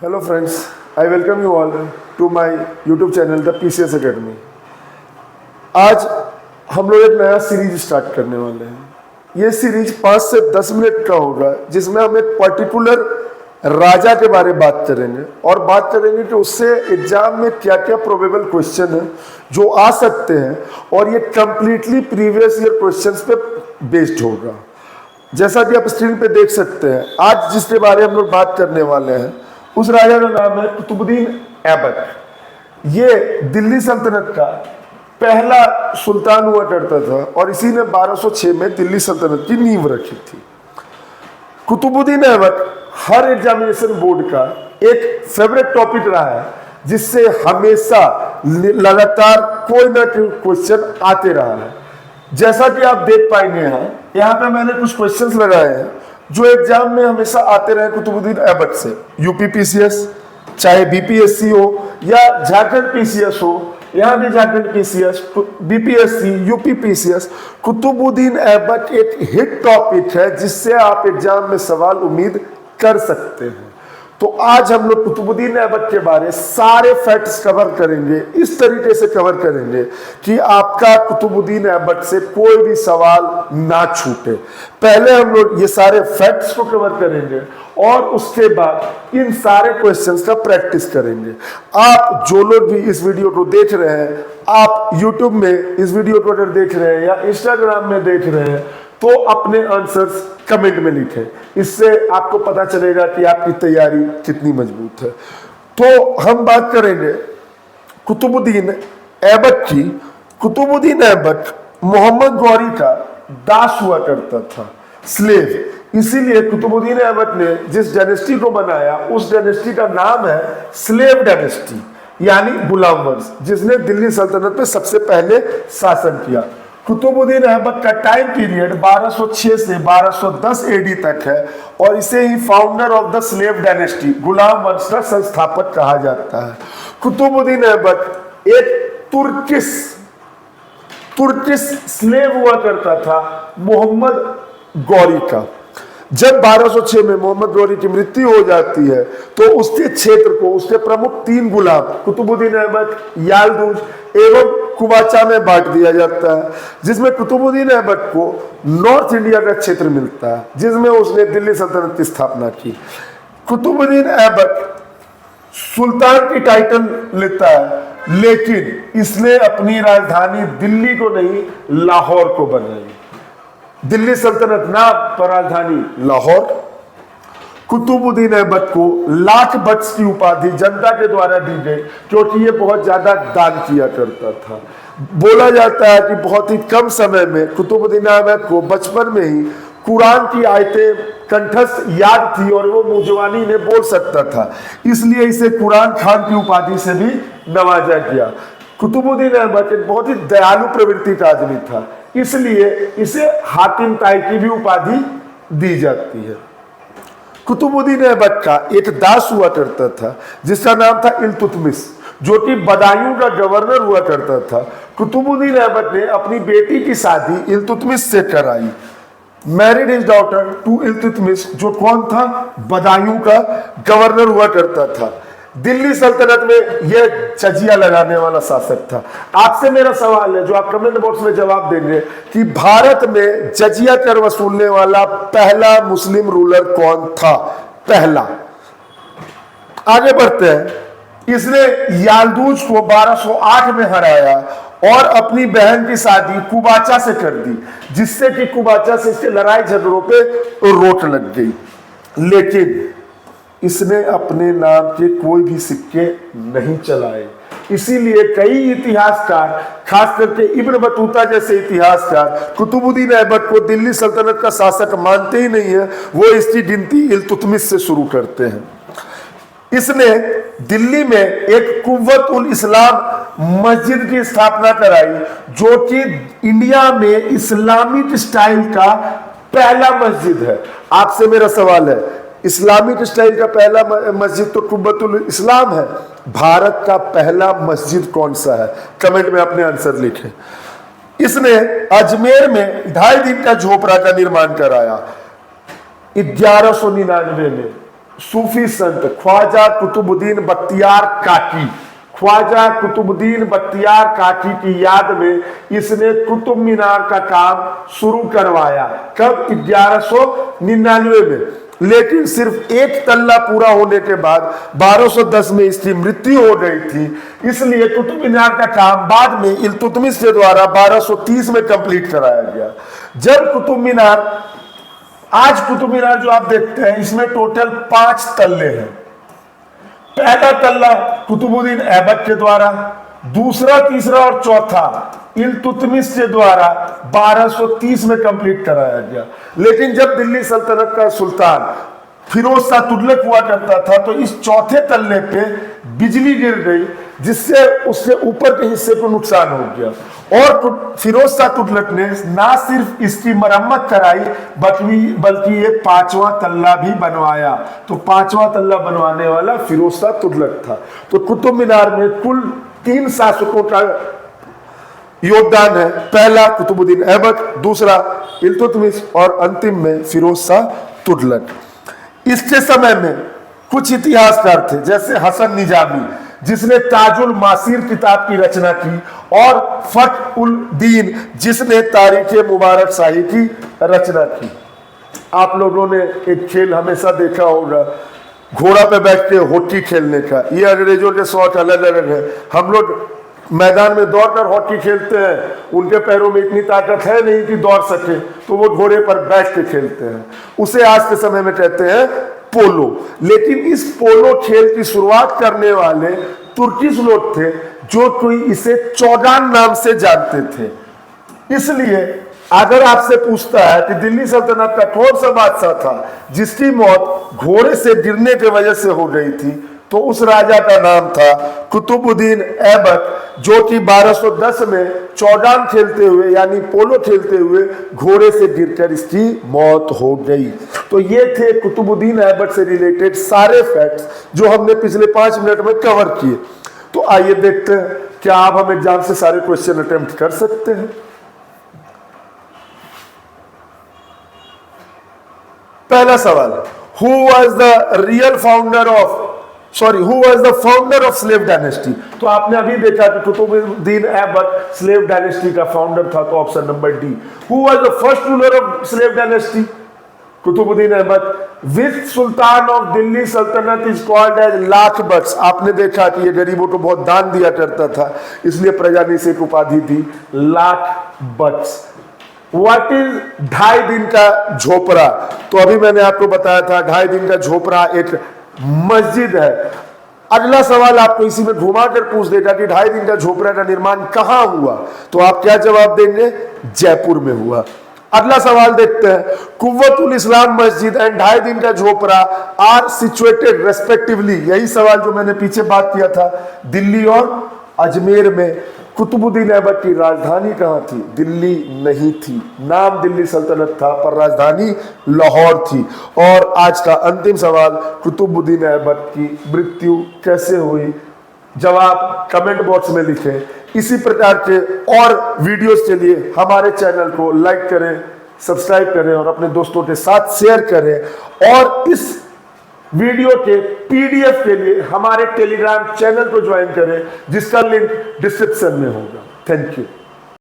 Hello friends, I welcome you all to my YouTube channel The PCS Academy। आज हम लोग एक नया सीरीज स्टार्ट करने वाले हैं। ये सीरीज 5 से 10 मिनट का होगा, जिसमें हम एक पर्टिकुलर राजा के बारे में बात करेंगे और बात करेंगे कि उससे एग्जाम में क्या क्या प्रोबेबल क्वेश्चन है जो आ सकते हैं, और ये कंप्लीटली प्रीवियस ईयर क्वेश्चंस पे बेस्ड होगा। जैसा कि आप स्क्रीन पे देख सकते हैं, आज जिसके बारे में हम लोग बात करने वाले हैं उस राजा का नाम है कुतुबुद्दीन ऐबक। ये दिल्ली सल्तनत का पहला सुल्तान हुआ करता था और इसी ने 1206 में दिल्ली सल्तनत की नींव रखी थी। कुतुबुद्दीन ऐबक हर एग्जामिनेशन बोर्ड का एक फेवरेट टॉपिक रहा है, जिससे हमेशा लगातार कोई ना कोई क्वेश्चन आते रहा है। जैसा कि आप देख पाएंगे यहाँ पे मैंने कुछ क्वेश्चंस लगाए हैं जो एग्जाम में हमेशा आते रहे कुतुबुद्दीन ऐबक से। यूपी पीसीएस, चाहे बीपीएससी हो या झारखंड पीसीएस हो, यहाँ भी Jharkhand PCS, BPSC, UP PCS, Qutubuddin Aibak एक हिट टॉपिक है जिससे आप एग्जाम में सवाल उम्मीद कर सकते हैं। तो आज हम लोग कुतुबुद्दीन ऐबक के बारे सारे फैक्ट्स कवर करेंगे, इस तरीके से कवर करेंगे कि आपका कुतुबुद्दीन ऐबक से कोई भी सवाल ना छूटे। पहले हम लोग ये सारे फैक्ट्स को कवर करेंगे और उसके बाद इन सारे क्वेश्चंस का प्रैक्टिस करेंगे। आप जो लोग भी इस वीडियो को देख रहे हैं, आप यूट्यूब में इस वीडियो को अगर देख रहे हैं या इंस्टाग्राम में देख रहे हैं, तो अपने आंसर्स कमेंट में लिखें। इससे आपको पता चलेगा कि आपकी तैयारी कितनी मजबूत है। तो हम बात करेंगे कुतुबुद्दीन ऐबक की। कुतुबुद्दीन ऐबक मोहम्मद गौरी का दास हुआ करता था, स्लेव। इसीलिए कुतुबुद्दीन ऐबक ने जिस डायनेस्टी को बनाया उस डायनेस्टी का नाम है स्लेव डायनेस्टी, यानी गुलाम वंश, जिसने दिल्ली सल्तनत पे सबसे पहले शासन किया। कुतुबुद्दीन ऐबक का टाइम पीरियड 1206 से 1210 एडी तक है और इसे ही founder of the slave dynasty, गुलाम वंश का संस्थापक कहा जाता है। कुतुबुद्दीन ऐबक एक तुर्किश स्लेव हुआ करता था मोहम्मद गौरी का। जब 1206 में मोहम्मद गौरी की मृत्यु हो जाती है तो उसके क्षेत्र को उसके प्रमुख 3 गुलाम कुतुबुद्दीन ऐबक, यालदूज एवं कुबाचा में बांट दिया जाता है, जिसमें कुतुबुद्दीन ऐबक को नॉर्थ इंडिया का क्षेत्र मिलता है, जिसमें उसने दिल्ली सल्तनत की स्थापना की। कुतुबुद्दीन ऐबक सुल्तान की टाइटल लेता है, लेकिन इसने अपनी राजधानी दिल्ली को नहीं लाहौर को बनाई। दिल्ली सल्तनत नाम पर राजधानी लाहौर। कुतुबुद्दीन ऐबक को लाख बख्श की उपाधि जनता के द्वारा दी गई, क्योंकि ये बहुत ज्यादा दान किया करता था। बोला जाता है कि बहुत ही कम समय में कुतुबुद्दीन ऐबक को बचपन में ही कुरान की आयतें कंठस्थ याद थी और वो मुजवानी में बोल सकता था, इसलिए इसे कुरान खान की उपाधि से भी नवाजा गया। कुतुबुद्दीन ऐबक एक बहुत ही दयालु प्रवृत्ति का आदमी था, इसलिए इसे हातिम ताई की भी उपाधि दी जाती है। कुतुबुद्दीन ऐबक का एक दास हुआ करता था जिसका नाम था इल्तुतमिश, जो कि बदायूं का गवर्नर हुआ करता था। कुतुबुद्दीन ऐबक ने अपनी बेटी की शादी इल्तुतमिश से कराई, married his daughter to Iltutmish, जो कौन था, बदायूं का गवर्नर हुआ करता था। दिल्ली सल्तनत में यह जजिया लगाने वाला शासक था। आपसे मेरा सवाल है जो आप कमेंट बॉक्स में जवाब देंगे कि भारत में जजिया कर वसूलने वाला पहला मुस्लिम रूलर कौन था? पहला। आगे बढ़ते हैं। इसने यालदूज को 1208 में हराया और अपनी बहन की शादी कुबाचा से कर दी, जिससे कि कुबाचा से इसके लड़ाई झगड़ों पे रोक लग गई। लेकिन इसने अपने नाम के कोई भी सिक्के नहीं चलाए, इसीलिए कई इतिहासकार, खास करके इब्न बतूता जैसे इतिहासकार, कुतुबुद्दीन ऐबक को दिल्ली सल्तनत का शासक मानते ही नहीं है। वो इसकी गिनती इल्तुतमिश से शुरू करते हैं। इसने दिल्ली में एक कुव्वत उल इस्लाम मस्जिद की स्थापना कराई, जो कि इंडिया में इस्लामिक स्टाइल का पहला मस्जिद है। आपसे मेरा सवाल है, इस्लामिक स्टाइल का पहला मस्जिद तो कुव्वतुल इस्लाम है, भारत का पहला मस्जिद कौन सा है? कमेंट में अपने आंसर लिखें। इसने अजमेर में 2.5 दिन का झोपड़ा का निर्माण कराया 1199 में। सूफी संत ख्वाजा कुतुबुद्दीन बख्तियार काकी, ख्वाजा कुतुबुद्दीन बख्तियार काकी की याद में इसने कुतुब मीनार का काम शुरू करवाया। कब? 1199 में। लेकिन सिर्फ एक तल्ला पूरा होने के बाद 1210 में इसकी मृत्यु हो गई थी, इसलिए कुतुब मीनार का काम बाद में इल्तुतमिश के द्वारा 1230 में कंप्लीट कराया गया। जब कुतुब मीनार, आज कुतुब मीनार जो आप देखते हैं इसमें टोटल 5 तल्ले हैं। पहला तल्ला कुतुबुद्दीन ऐबक के द्वारा, दूसरा, तीसरा और चौथा इल्तुतमिश के द्वारा 1230 में कंप्लीट कराया गया। लेकिन जब दिल्ली सल्तनत का सुल्तान फिरोज शाह तुगलक हुआ करता था तो इस चौथे तल्ले पे बिजली गिर गई, जिससे उससे ऊपर के हिस्से को नुकसान हो गया और फिरोज शाह तुगलक ने ना सिर्फ इसकी मरम्मत कराई बल्कि ये 5वां तल्ला भी बनवाया। तो 5वां तल्ला बनवाने वाला फिरोज शाह तुगलक था। तो कुतुब मीनार में कुल 3 शासकों का योगदान है। पहला कुतुबुद्दीन ऐबक, दूसरा इल्तुतमिश और अंतिम में फिरोज शाह तुगलक। इसके समय में कुछ इतिहासकार थे जैसे हसन निजामी, जिसने ताजुल मासीर किताब की रचना की, और फख उल दीन, जिसने तारीख मुबारक शाही की रचना की। आप लोगों ने एक खेल हमेशा देखा होगा, घोड़ा पे बैठ के हॉकी खेलने का। ये अंग्रेजों के शौक अलग अलग है। हम लोग मैदान में दौड़कर हॉकी खेलते हैं, उनके पैरों में इतनी ताकत है नहीं कि दौड़ सके, तो वो घोड़े पर बैठ के खेलते हैं। उसे आज के समय में कहते हैं पोलो। लेकिन इस पोलो खेल की शुरुआत करने वाले तुर्किश लोग थे, जो कोई इसे चौगान नाम से जानते थे। इसलिए अगर आपसे पूछता है कि दिल्ली सल्तनत का कौन सा बादशाह था जिसकी मौत घोड़े से गिरने की वजह से हो गई थी, तो उस राजा का नाम था कुतुबुद्दीन ऐबक, जो कि 1210 में चौगान खेलते हुए यानी पोलो खेलते हुए घोड़े से गिरकर इसकी मौत हो गई। तो ये थे कुतुबुद्दीन ऐबक से रिलेटेड सारे फैक्ट्स जो हमने पिछले 5 मिनट में कवर किए। तो आइए देखते हैं क्या आप हम एग्जाम से सारे क्वेश्चन अटेम्प्ट कर सकते हैं। पहला सवाल, who was the founder of slave dynasty? तो आपने अभी देखा कि कुतुबुद्दीन ऐबक स्लेव डायनेस्टी का फाउंडर था, तो option number D. Who was the first ruler of slave dynasty? Qutubuddin Aibak. Which sultan of Delhi Saltanat is called as lakh Bakhsh? आपने देखा कि ये गरीबों को बहुत दान दिया करता था, इसलिए प्रजा ने इसे एक उपाधि दी, लाख बख्श। व्हाट इज 2.5 दिन का झोपड़ा? तो अभी मैंने आपको बताया था 2.5 दिन का झोपड़ा एक मस्जिद है। अगला सवाल आपको इसी में घुमा कर पूछ देगा कि 2.5 दिन का झोपड़ा का निर्माण कहां हुआ, तो आप क्या जवाब देंगे? जयपुर में हुआ। अगला सवाल देखते हैं, कुव्वतुल इस्लाम मस्जिद एंड 2.5 दिन का झोपड़ा आर सिचुएटेड रेस्पेक्टिवली? यही सवाल जो मैंने पीछे बात किया था, दिल्ली और अजमेर में। कुतुबुद्दीन ऐबक की राजधानी कहाँ थी? दिल्ली नहीं थी, नाम दिल्ली सल्तनत था पर राजधानी लाहौर थी। और आज का अंतिम सवाल, कुतुबुद्दीन ऐबक की मृत्यु कैसे हुई? जवाब कमेंट बॉक्स में लिखें। इसी प्रकार के और वीडियोस के लिए हमारे चैनल को लाइक करें, सब्सक्राइब करें और अपने दोस्तों के साथ शेयर करें। और इस वीडियो के पीडीएफ के लिए हमारे टेलीग्राम चैनल को ज्वाइन करें, जिसका लिंक डिस्क्रिप्शन में होगा। Thank you.